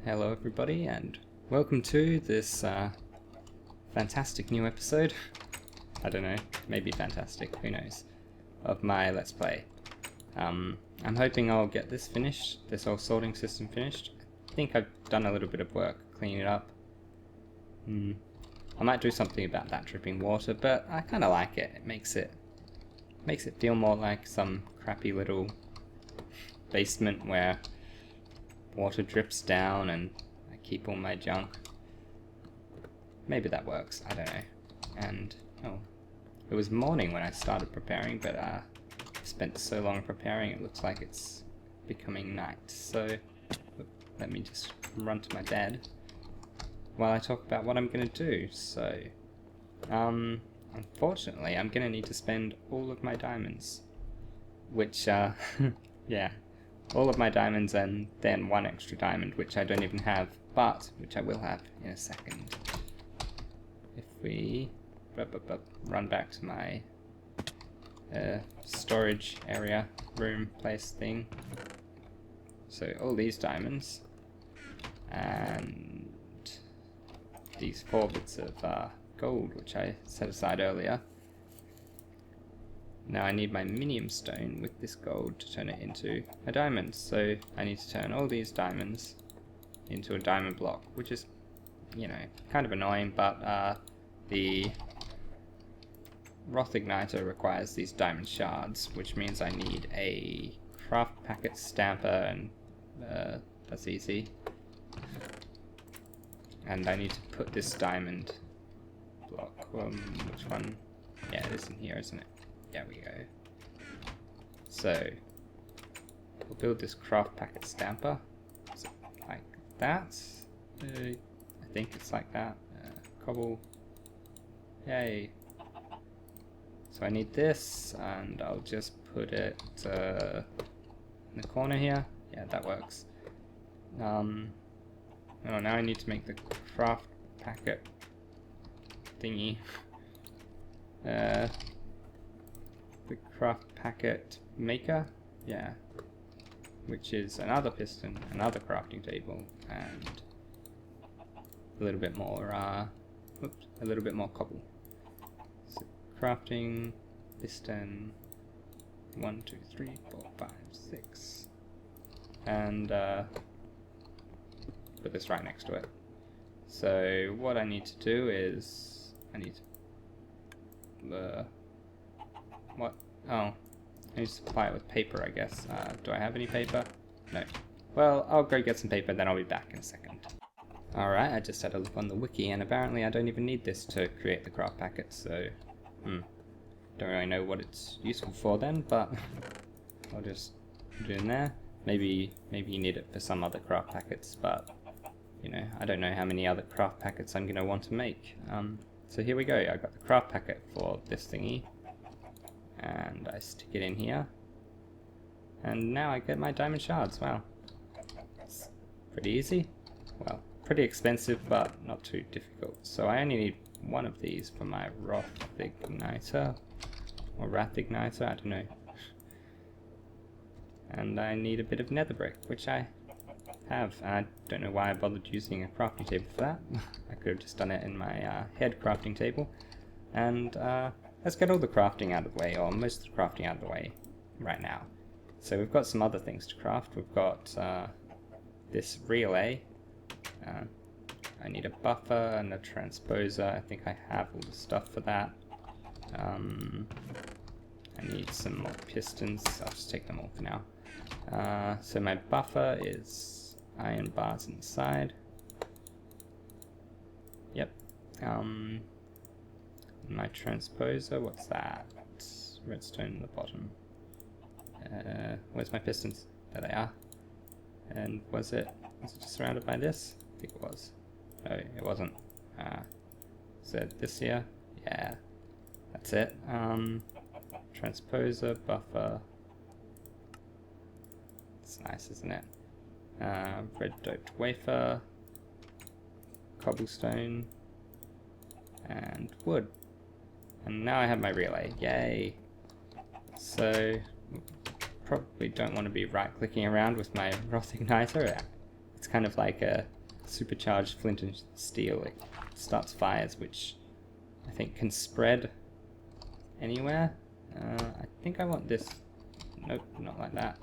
Hello everybody and welcome to this fantastic new episode, I don't know, maybe fantastic, who knows, of my Let's Play. I'm hoping I'll get this finished, this whole sorting system finished. I think I've done a little bit of work cleaning it up. I might do something about that dripping water, but I kind of like it. It makes it feel more like some crappy little basement where water drips down and I keep all my junk. Maybe that works, I don't know. And, oh, it was morning when I started preparing, but I spent so long preparing it looks like it's becoming night. So, let me just run to my bed while I talk about what I'm going to do. So, unfortunately, I'm going to need to spend all of my diamonds. Which, yeah. All of my diamonds and then one extra diamond, which I don't even have, but which I will have in a second. If we run back to my storage area, room, place thing. So all these diamonds and these 4 bits of gold, which I set aside earlier. Now I need my minium stone with this gold to turn it into a diamond, so I need to turn all these diamonds into a diamond block, which is, you know, kind of annoying, but the Roth Igniter requires these diamond shards, which means I need a craft packet stamper, and that's easy. And I need to put this diamond block, which one? Yeah, it is in here, isn't it? There we go. So, we'll build this craft packet stamper. So, like that. I think it's like that. Cobble. Yay. So I need this, and I'll just put it in the corner here. Yeah, that works. Oh, now I need to make the craft packet thingy. The craft packet maker, yeah, which is another piston, another crafting table, and a little bit more, a little bit more cobble. So crafting piston 1, 2, 3, 4, 5, 6, and put this right next to it. So what I need to do is I need to what? Oh, I need to supply it with paper, I guess. Do I have any paper? No. Well, I'll go get some paper, then I'll be back in a second. Alright, I just had a look on the wiki, and apparently I don't even need this to create the craft packet, so... don't really know what it's useful for then, but... I'll just put it in there. Maybe you need it for some other craft packets, but... You know, I don't know how many other craft packets I'm going to want to make. So here we go, I got the craft packet for this thingy. And I stick it in here, and now I get my diamond shards. Wow, it's pretty easy. Well, pretty expensive, but not too difficult. So I only need one of these for my Roth Igniter, or Wrath Igniter, I don't know. And I need a bit of nether brick, which I have. I don't know why I bothered using a crafting table for that. I could have just done it in my head crafting table. And let's get all the crafting out of the way, or most of the crafting out of the way right now. So we've got some other things to craft. We've got this relay. I need a buffer and a transposer. I think I have all the stuff for that. I need some more pistons. I'll just take them all for now. So my buffer is iron bars inside. Yep. My transposer, what's that? Redstone in the bottom. Where's my pistons? There they are. And was it just surrounded by this? I think it was. No, it wasn't. Is it this here? Yeah, that's it. Transposer, buffer. It's nice, isn't it? Red doped wafer, cobblestone, and wood. And now I have my relay, yay! So, probably don't want to be right clicking around with my Roth Igniter. It's kind of like a supercharged flint and steel. It starts fires, which I think can spread anywhere. I think I want this. Nope, not like that.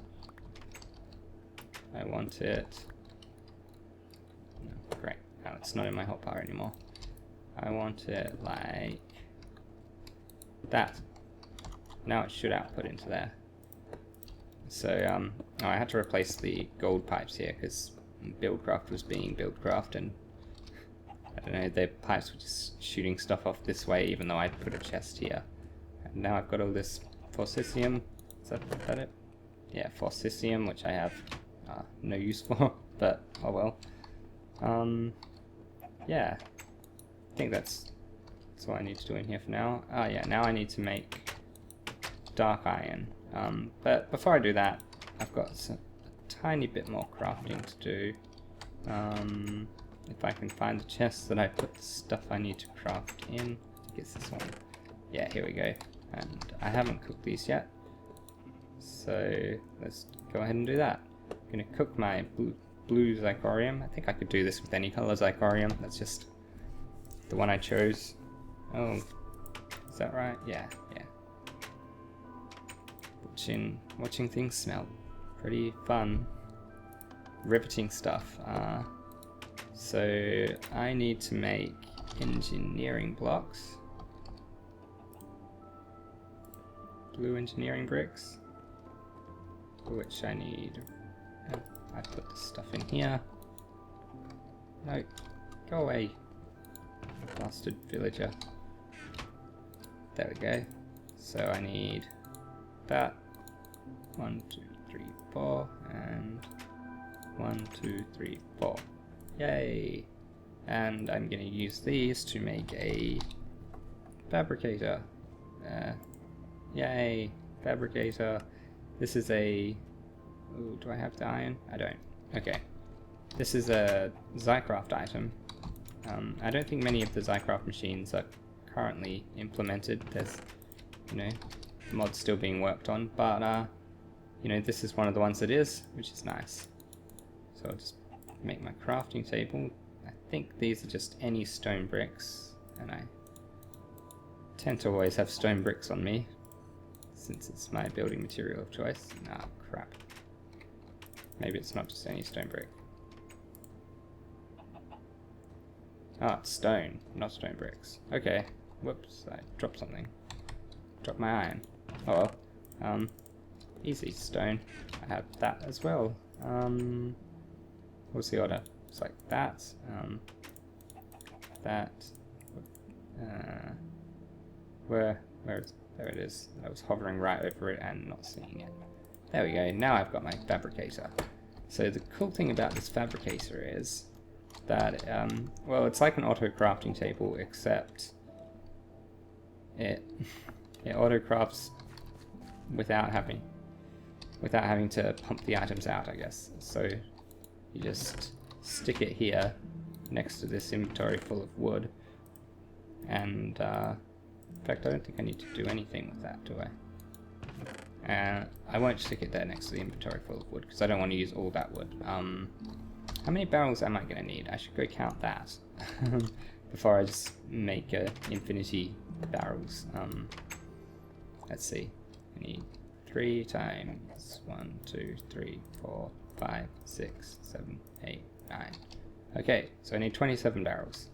I want it. No, great. Now it's not in my hotbar anymore. I want it like that. Now it should output into there. So oh, I had to replace the gold pipes here because Buildcraft was being Buildcraft, and I don't know, the pipes were just shooting stuff off this way even though I'd put a chest here. And now I've got all this forcisium. Is that it? Yeah, forcisium, which I have no use for, but oh well. Yeah, I think that's all I need to do in here for now. Oh yeah, now I need to make dark iron. But before I do that, I've got a tiny bit more crafting to do. If I can find the chest that I put the stuff I need to craft in. I think it's this one. Yeah, here we go. And I haven't cooked these yet, so let's go ahead and do that. I'm going to cook my blue zirconium. I think I could do this with any color zirconium. That's just the one I chose. Oh, is that right? Yeah, yeah. Watching things smell pretty fun. Riveting stuff. So I need to make engineering blocks. Blue engineering bricks. For which I need... Oh, I put the stuff in here. No, go away, bastard villager. There we go. So I need that. 1, 2, 3, 4, and 1, 2, 3, 4. Yay! And I'm going to use these to make a fabricator. Yay! Fabricator. This is a... Ooh, do I have the iron? I don't. Okay. This is a Zycraft item. I don't think many of the Zycraft machines are currently implemented. There's, you know, mods still being worked on, but you know, this is one of the ones that is, which is nice. So I'll just make my crafting table. I think these are just any stone bricks, and I tend to always have stone bricks on me since it's my building material of choice. Ah, crap. Maybe it's not just any stone brick. Ah, it's stone, not stone bricks. Okay. Whoops, I dropped something. Dropped my iron. Oh well. Easy stone. I have that as well. What's the order? It's like that. That. Where is... There it is. I was hovering right over it and not seeing it. There we go. Now I've got my fabricator. So the cool thing about this fabricator is that, well, it's like an auto crafting table, except it auto crafts without having to pump the items out, I guess. So you just stick it here next to this inventory full of wood, and in fact, I don't think I need to do anything with that, do I? I won't stick it there next to the inventory full of wood because I don't want to use all that wood. How many barrels am I going to need? I should go count that before I just make infinity barrels. Let's see. I need 3 times 1, 2, 3, 4, 5, 6, 7, 8, 9. Okay, so I need 27 barrels.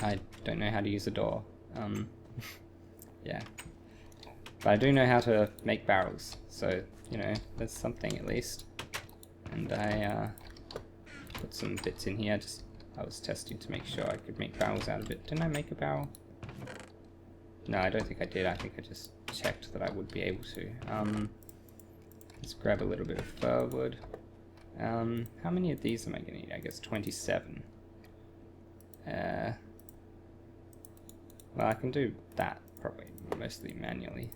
I don't know how to use a door. Yeah. But I do know how to make barrels, so, you know, there's something at least. And I put some bits in here, I was testing to make sure I could make barrels out of it. Didn't I make a barrel? No, I don't think I did. I think I just checked that I would be able to. Let's grab a little bit of fir wood. How many of these am I going to need? I guess 27. Well, I can do that probably mostly manually.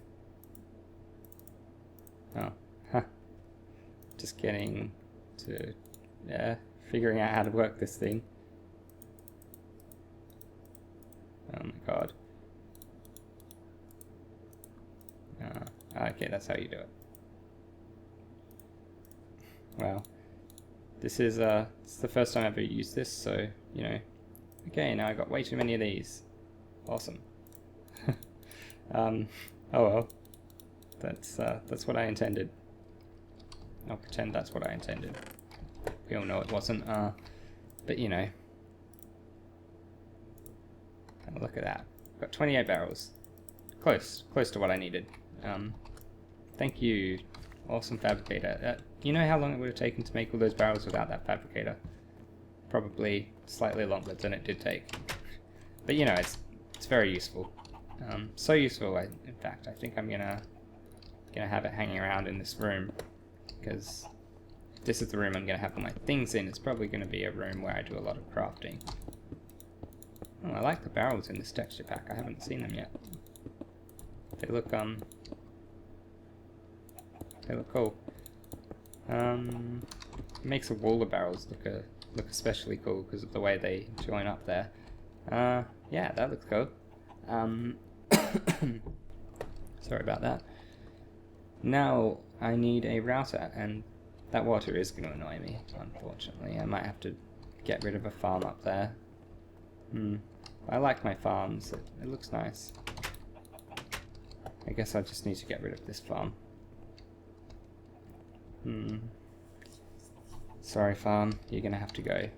Oh, huh. Just getting to, figuring out how to work this thing. Oh my god. Okay, that's how you do it. Well, this is it's the first time I've ever used this, so, you know. Okay, now I got way too many of these. Awesome. Oh well. That's what I intended. I'll pretend that's what I intended. We all know it wasn't, but you know. Oh, look at that. Got 28 barrels. Close to what I needed. Thank you, awesome fabricator. You know how long it would have taken to make all those barrels without that fabricator? Probably slightly longer than it did take. But you know, it's very useful. So useful, in fact, I think I'm gonna have it hanging around in this room, because this is the room I'm gonna have all my things in. It's probably gonna be a room where I do a lot of crafting. Oh, I like the barrels in this texture pack. I haven't seen them yet. They look cool. It makes a wall of barrels look especially cool because of the way they join up there. Yeah, that looks cool. Sorry about that. Now I need a router, and that water is going to annoy me, unfortunately. I might have to get rid of a farm up there. I like my farms. It looks nice. I guess I just need to get rid of this farm. Sorry, farm. You're going to have to go.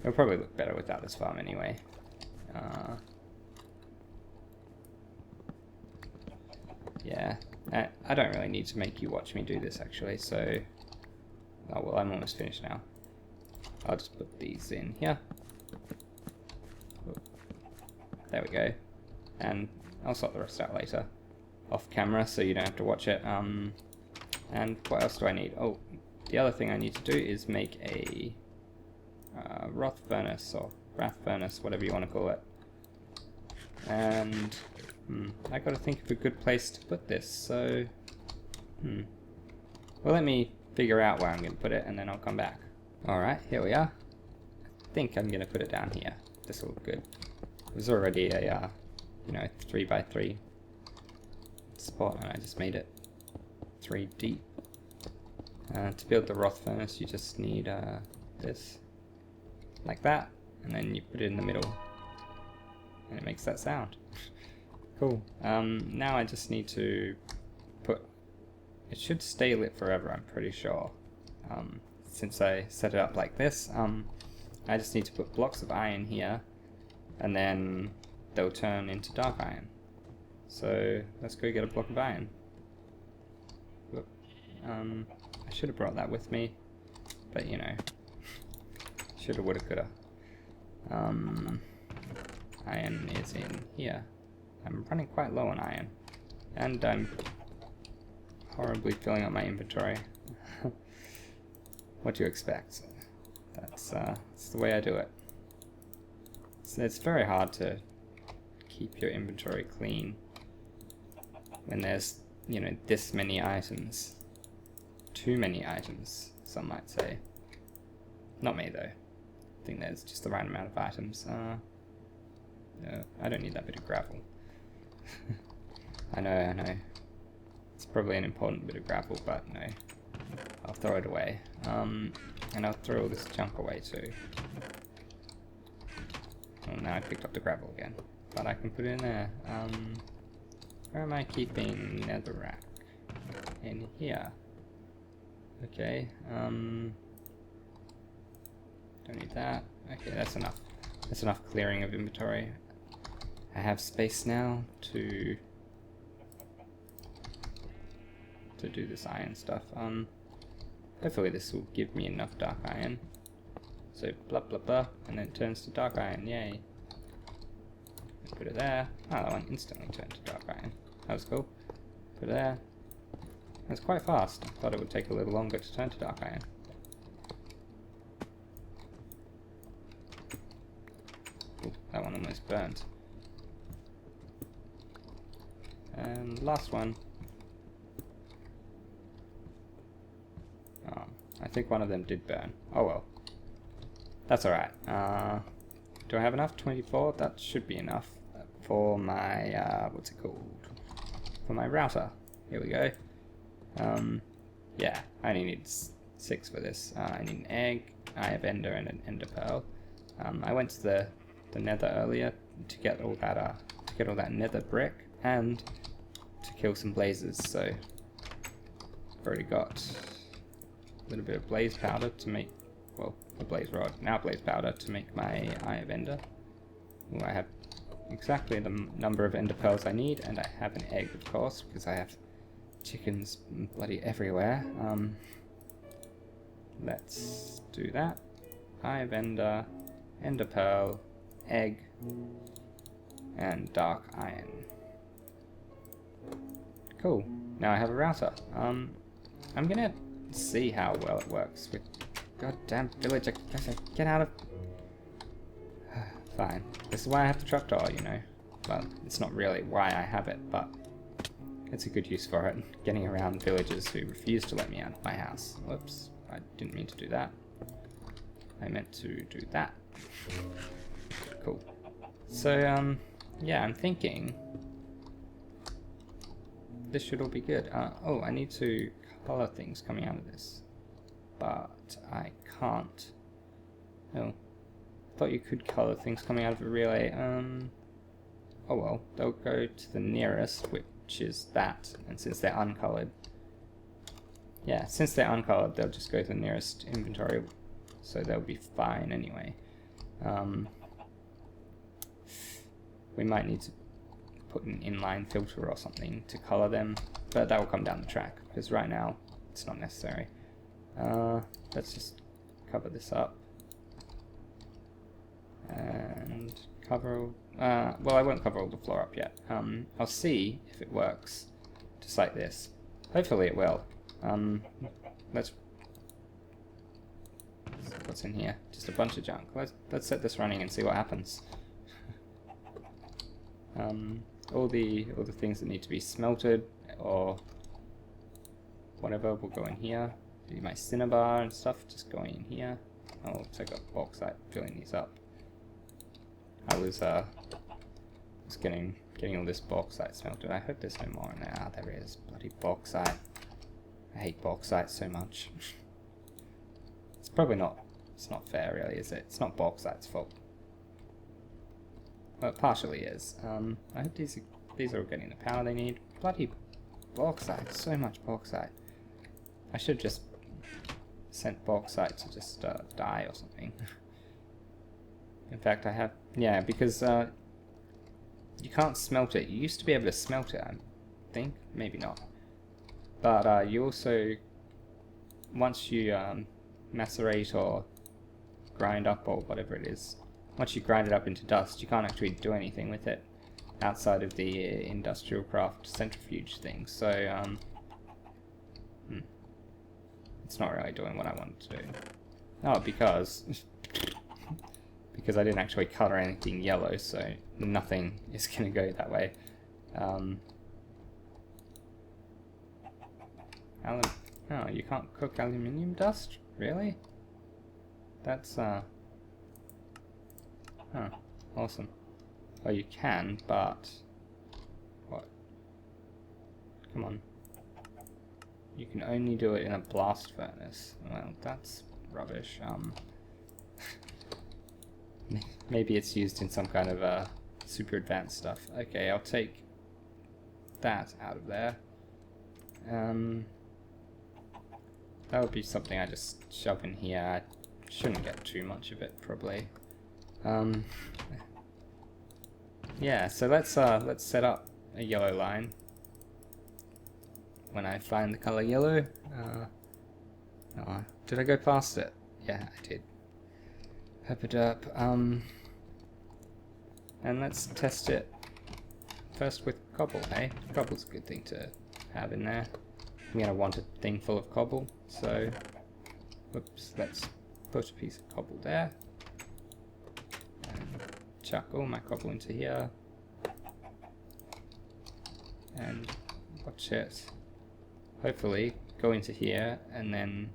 It'll probably look better without this farm anyway. Yeah, I don't really need to make you watch me do this actually, so... Oh well, I'm almost finished now. I'll just put these in here. There we go. And I'll sort the rest out later. Off camera, so you don't have to watch it. And what else do I need? Oh, the other thing I need to do is make a... Wrath furnace, or wrath furnace, whatever you want to call it. And I gotta think of a good place to put this, so well, let me figure out where I'm gonna put it and then I'll come back. Alright, here we are. I think I'm gonna put it down here. This will look good. There's already a 3x3 spot and I just made it 3 deep. To build the wrath furnace you just need this. Like that, and then you put it in the middle and it makes that sound. Cool. Now I just need to put... It should stay lit forever, I'm pretty sure. Since I set it up like this, I just need to put blocks of iron here, and then they'll turn into dark iron. So let's go get a block of iron. Look, I should have brought that with me, but you know, shoulda, woulda, coulda. Iron is in here. I'm running quite low on iron, and I'm horribly filling up my inventory. What do you expect? That's the way I do it. So it's very hard to keep your inventory clean when there's, you know, this many items. Too many items, some might say. Not me though. I think there's just the right amount of items. I don't need that bit of gravel. I know. It's probably an important bit of gravel, but no. I'll throw it away. And I'll throw all this junk away too. Well, now I picked up the gravel again. But I can put it in there. Where am I keeping netherrack? In here. Okay, don't need that. Okay, that's enough. That's enough clearing of inventory. I have space now to do this iron stuff. Hopefully this will give me enough dark iron. So blah blah blah, and then it turns to dark iron. Yay! Put it there. Oh, that one instantly turned to dark iron. That was cool. Put it there. That's quite fast. I thought it would take a little longer to turn to dark iron. Ooh, that one almost burnt. And last one. Oh, I think one of them did burn. Oh well. That's alright. Do I have enough? 24? That should be enough for my, what's it called? For my router. Here we go. Yeah, I only need 6 for this. I need an egg, I have ender and an ender pearl. I went to the nether earlier to get all that nether brick and to kill some blazes, so I've already got a little bit of blaze powder to make, well, a blaze rod, now blaze powder to make my eye of ender. Ooh, I have exactly the number of ender pearls I need, and I have an egg, of course, because I have chickens bloody everywhere. Let's do that. Eye of ender, ender pearl, egg, and dark iron. Cool. Now I have a router. I'm gonna see how well it works with goddamn villager. Get out of. Fine. This is why I have the trapdoor, you know. Well, it's not really why I have it, but it's a good use for it. Getting around villagers who refuse to let me out of my house. Whoops. I didn't mean to do that. I meant to do that. Cool. So, yeah, I'm thinking this should all be good. Oh, I need to color things coming out of this, but I can't. Oh, I thought you could color things coming out of a relay. Oh well, they'll go to the nearest, which is that, and since they're uncolored, yeah, since they're uncolored, they'll just go to the nearest inventory, so they'll be fine anyway. We might need to put an inline filter or something to color them, but that will come down the track, because right now it's not necessary. Let's just cover this up. And cover, well, I won't cover all the floor up yet. I'll see if it works, just like this. Hopefully it will. What's in here? Just a bunch of junk. Let's set this running and see what happens. All the things that need to be smelted or whatever will go in here. Do my cinnabar and stuff just going in here. Oh, so I got bauxite filling these up. I was getting all this bauxite smelted. I hope there's no more in there. Ah, there is. Bloody bauxite. I hate bauxite so much. It's probably not. It's not fair, really, is it? It's not bauxite's fault. Well, it partially is. I hope these are all getting the power they need. Bloody bauxite. So much bauxite. I should just sent bauxite to just die or something. In fact, I have... Yeah, because you can't smelt it. You used to be able to smelt it, I think. Maybe not. But you also... Once you macerate or grind up or whatever it is, once you grind it up into dust, you can't actually do anything with it outside of the industrial craft centrifuge thing. So, it's not really doing what I wanted to do. Oh, because I didn't actually color anything yellow, so nothing is going to go that way. Oh, you can't cook aluminium dust? Really? That's, Huh, awesome. Oh, you can, but... What? Come on. You can only do it in a blast furnace. Well, that's rubbish. Maybe it's used in some kind of super advanced stuff. Okay, I'll take that out of there. That would be something I just shove in here. I shouldn't get too much of it, probably. Yeah, so let's set up a yellow line. When I find the color yellow, oh, did I go past it? Yeah, I did. Herpaderp, and let's test it first with cobble, hey? Cobble's a good thing to have in there. I'm gonna want a thing full of cobble, so, whoops, let's put a piece of cobble there. And chuck all my cobble into here. And watch it. Hopefully go into here and then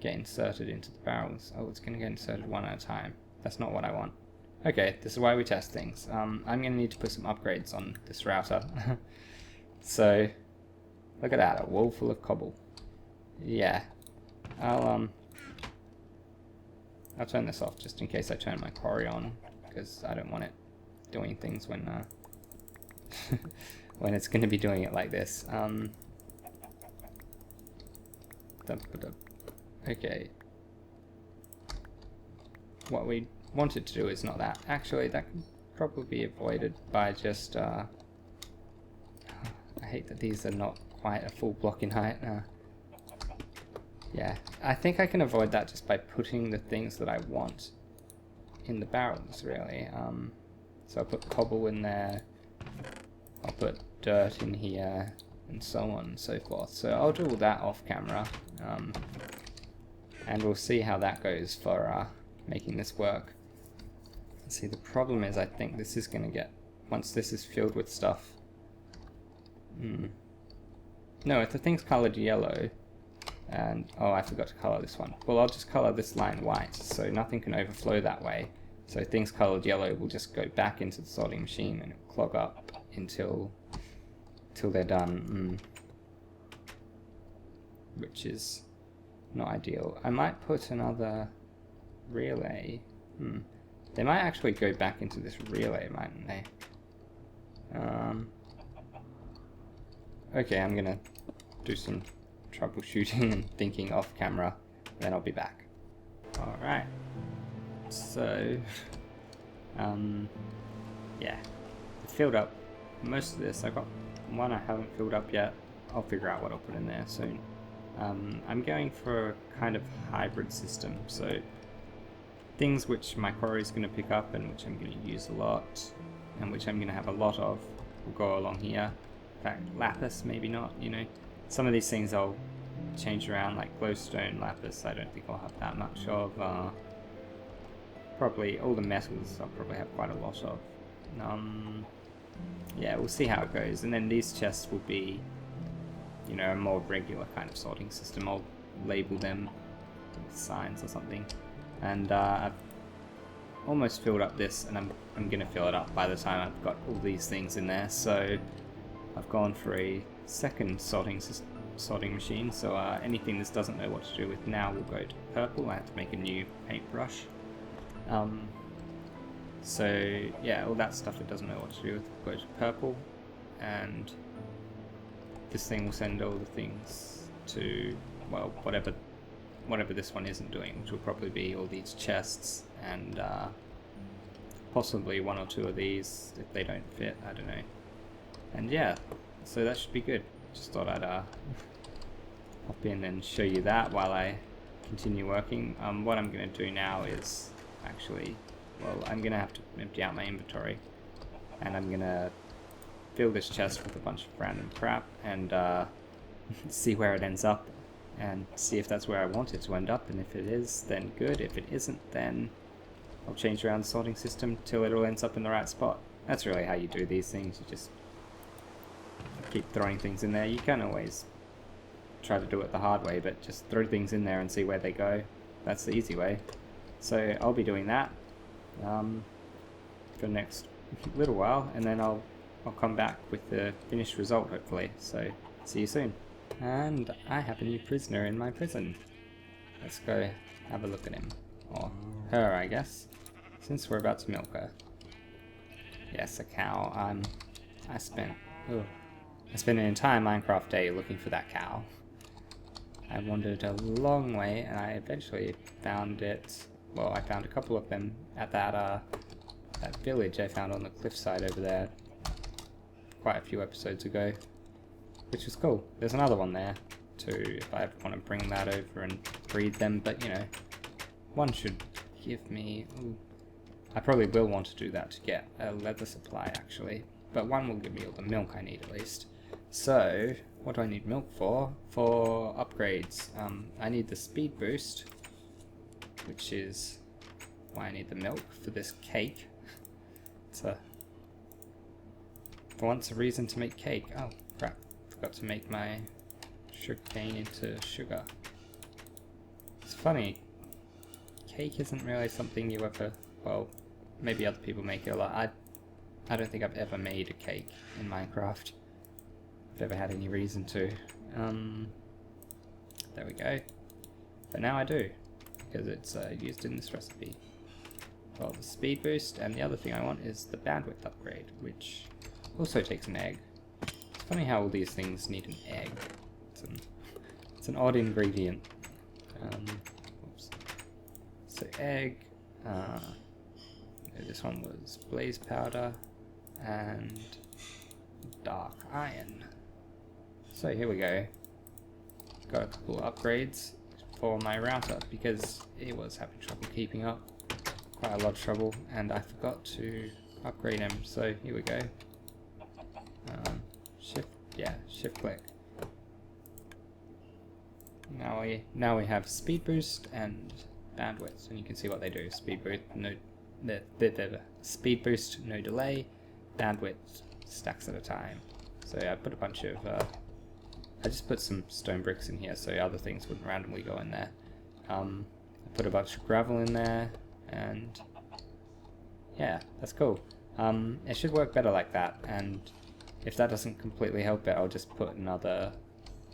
get inserted into the barrels. Oh, it's going to get inserted one at a time. That's not what I want. Okay, this is why we test things. I'm going to need to put some upgrades on this router. So, Look at that, a wall full of cobble. Yeah. I'll turn this off just in case I turn my quarry on, because I don't want it doing things when when it's going to be doing it like this. Okay. What we wanted to do is not that. Actually, that could probably be avoided by just I hate that these are not quite a full block in height. Yeah, I think I can avoid that just by putting the things that I want in the barrels, really. So I'll put cobble in there, I'll put dirt in here, and so on and so forth. So I'll do all that off camera, and we'll see how that goes for making this work. See, the problem is I think this is going to get, once this is filled with stuff... No, if the thing's coloured yellow, and, oh, I forgot to colour this one. Well, I'll just colour this line white, so nothing can overflow that way. So things coloured yellow will just go back into the sorting machine and it'll clog up until they're done. Which is not ideal. I might put another relay. They might actually go back into this relay, mightn't they? Okay, I'm gonna do some troubleshooting and thinking off camera, then I'll be back. Alright, so yeah, I filled up most of this. I've got one I haven't filled up yet. I'll figure out what I'll put in there soon. I'm going for a kind of hybrid system, so things which my quarry is going to pick up and which I'm going to use a lot and which I'm going to have a lot of will go along here. In fact, lapis maybe not, you know. Some of these things I'll change around, like glowstone, lapis, I don't think I'll have that much of. Probably all the metals I'll probably have quite a lot of. Yeah, we'll see how it goes. And then these chests will be, you know, a more regular kind of sorting system. I'll label them with signs or something. And I've almost filled up this, and I'm going to fill it up by the time I've got all these things in there. So I've gone for a second sorting machine, so anything this doesn't know what to do with now will go to purple. I have to make a new paintbrush. So yeah, all that stuff it doesn't know what to do with will go to purple, and this thing will send all the things to, well, whatever this one isn't doing, which will probably be all these chests and possibly one or two of these if they don't fit, I don't know. And yeah, so that should be good. Just thought I'd hop in and show you that while I continue working. What I'm going to do now is actually, well, I'm going to have to empty out my inventory, and I'm going to fill this chest with a bunch of random crap and see where it ends up, and see if that's where I want it to end up, and if it is, then good. If it isn't, then I'll change around the sorting system till it all ends up in the right spot. That's really how you do these things. You just keep throwing things in there. You can always try to do it the hard way, but just throw things in there and see where they go. That's the easy way. So I'll be doing that for the next little while, and then I'll come back with the finished result, hopefully. So see you soon. And I have a new prisoner in my prison. Let's go have a look at him, or her, I guess, since we're about to milk her. Yes, a cow. I spent an entire Minecraft day looking for that cow. I wandered a long way, and I eventually found it. Well, I found a couple of them at that village I found on the cliffside over there quite a few episodes ago, which was cool. There's another one there too, if I ever want to bring that over and breed them, but you know, one should give me... Ooh, I probably will want to do that to get a leather supply, actually, but one will give me all the milk I need at least. So, what do I need milk for? For upgrades. I need the speed boost, which is why I need the milk for this cake. It's for once a reason to make cake. Oh crap, forgot to make my sugarcane into sugar. It's funny, cake isn't really something you ever, well, maybe other people make it a lot. I don't think I've ever made a cake in Minecraft. I've ever had any reason to. There we go. But now I do, because it's used in this recipe. Well, the speed boost, and the other thing I want is the bandwidth upgrade, which also takes an egg. It's funny how all these things need an egg. It's an odd ingredient. Oops. So egg, this one was blaze powder, and dark iron. So here we go. Got a couple upgrades for my router because it was having trouble keeping up. Quite a lot of trouble, and I forgot to upgrade him. So here we go. Shift click. Now we have speed boost and bandwidth, and you can see what they do. Speed boost, no delay. Bandwidth, stacks at a time. So I put a bunch of I just put some stone bricks in here so other things wouldn't randomly go in there. I put a bunch of gravel in there, and yeah, that's cool. It should work better like that, and if that doesn't completely help it, I'll just put another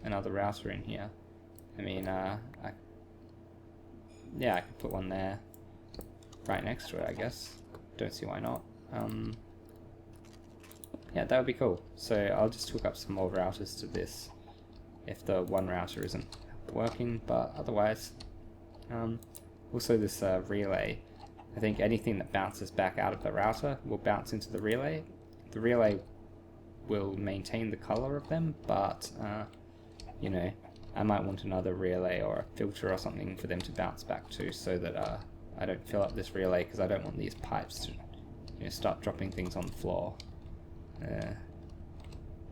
router in here. I mean, I could put one there right next to it, I guess. Don't see why not. Yeah, that would be cool. So I'll just hook up some more routers to this if the one router isn't working, but otherwise, also this relay, I think anything that bounces back out of the router will bounce into the relay. The relay will maintain the color of them, but you know, I might want another relay or a filter or something for them to bounce back to, so that I don't fill up this relay, because I don't want these pipes to, you know, start dropping things on the floor.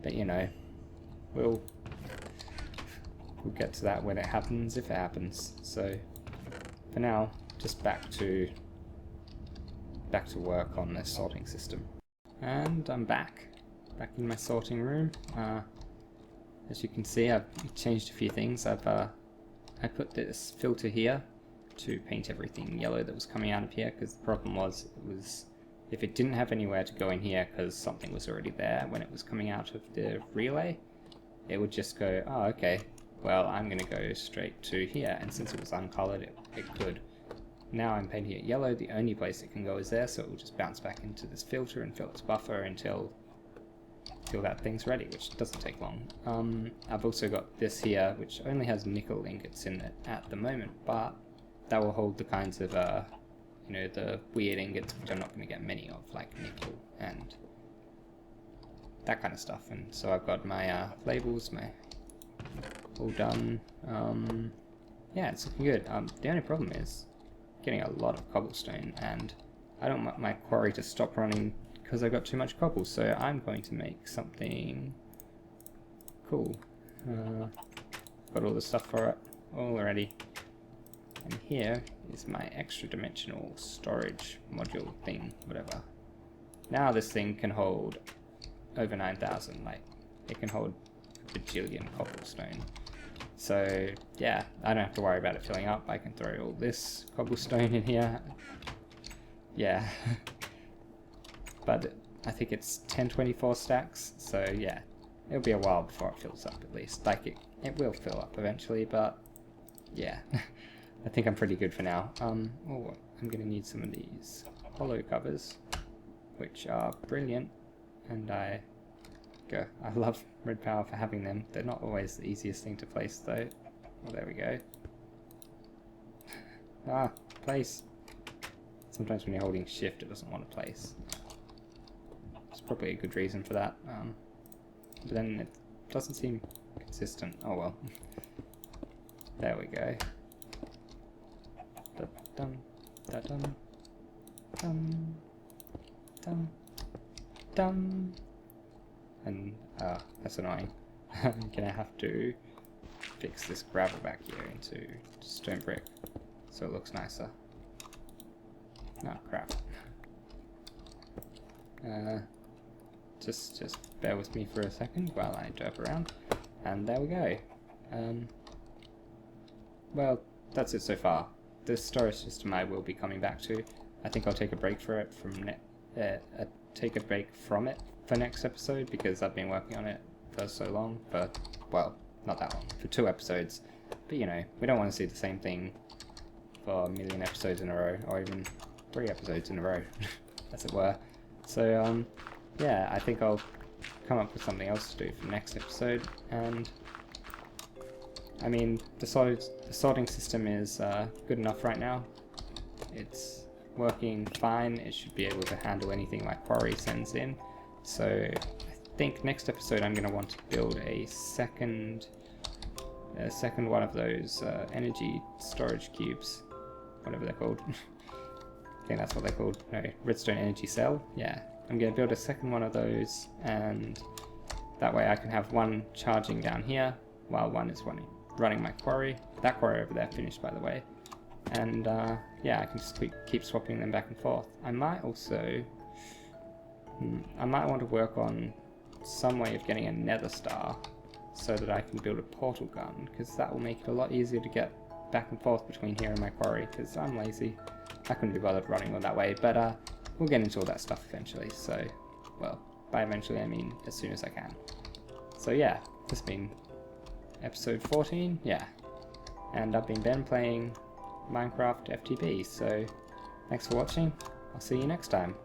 But you know, we'll get to that when it happens, if it happens. So for now, just back to work on this sorting system. And I'm back in my sorting room. As you can see, I've changed a few things. I put this filter here to paint everything yellow that was coming out of here, because the problem was, if it didn't have anywhere to go in here because something was already there when it was coming out of the relay, it would just go, oh okay, well I'm going to go straight to here, and since it was uncolored, it could. Now I'm painting it yellow, the only place it can go is there, so it will just bounce back into this filter and fill its buffer until that thing's ready, which doesn't take long. I've also got this here, which only has nickel ingots in it at the moment, but that will hold the kinds of, you know, the weird ingots which I'm not going to get many of, like nickel and that kind of stuff. And so I've got my labels, all done. Yeah, it's looking good. The only problem is getting a lot of cobblestone, and I don't want my quarry to stop running because I've got too much cobble, so I'm going to make something cool. Got all the stuff for it already. And here is my extra dimensional storage module thing, whatever. Now this thing can hold over 9,000, like, it can hold a bajillion cobblestone. So yeah, I don't have to worry about it filling up. I can throw all this cobblestone in here. Yeah. But I think it's 1024 stacks, so yeah, it'll be a while before it fills up at least. Like, it will fill up eventually, but yeah. I think I'm pretty good for now. Oh, I'm going to need some of these hollow covers, which are brilliant, and I love red power for having them. They're not always the easiest thing to place though. Well, there we go. Place. Sometimes when you're holding shift it doesn't want to place. There's probably a good reason for that. But then it doesn't seem consistent. Oh well. There we go. Dum da dum dum dum dum. And that's annoying. I'm gonna have to fix this gravel back here into stone brick so it looks nicer. Oh crap. Just bear with me for a second while I derp around. And there we go. Well, that's it so far. This storage system I will be coming back to. I think I'll take a break for it from it for next episode, because I've been working on it for so long, for, well, not that long, for 2 episodes. But you know, we don't want to see the same thing for a million episodes in a row, or even 3 episodes in a row, as it were. So, yeah, I think I'll come up with something else to do for the next episode, and I mean, the sorting system is good enough right now. It's working fine. It should be able to handle anything my quarry sends in. So I think next episode I'm going to want to build a second one of those energy storage cubes, whatever they're called. I think that's what they're called. No, redstone energy cell. Yeah, I'm going to build a second one of those, and that way I can have one charging down here while one is running my quarry. That quarry over there finished, by the way. And yeah, I can just keep swapping them back and forth. I might also, I might want to work on some way of getting a nether star so that I can build a portal gun, because that will make it a lot easier to get back and forth between here and my quarry, because I'm lazy. I couldn't be bothered running all that way, but we'll get into all that stuff eventually. So, well, by eventually I mean as soon as I can. So yeah, this has been episode 14, yeah. And I've been Ben playing Minecraft FTB, so thanks for watching. I'll see you next time.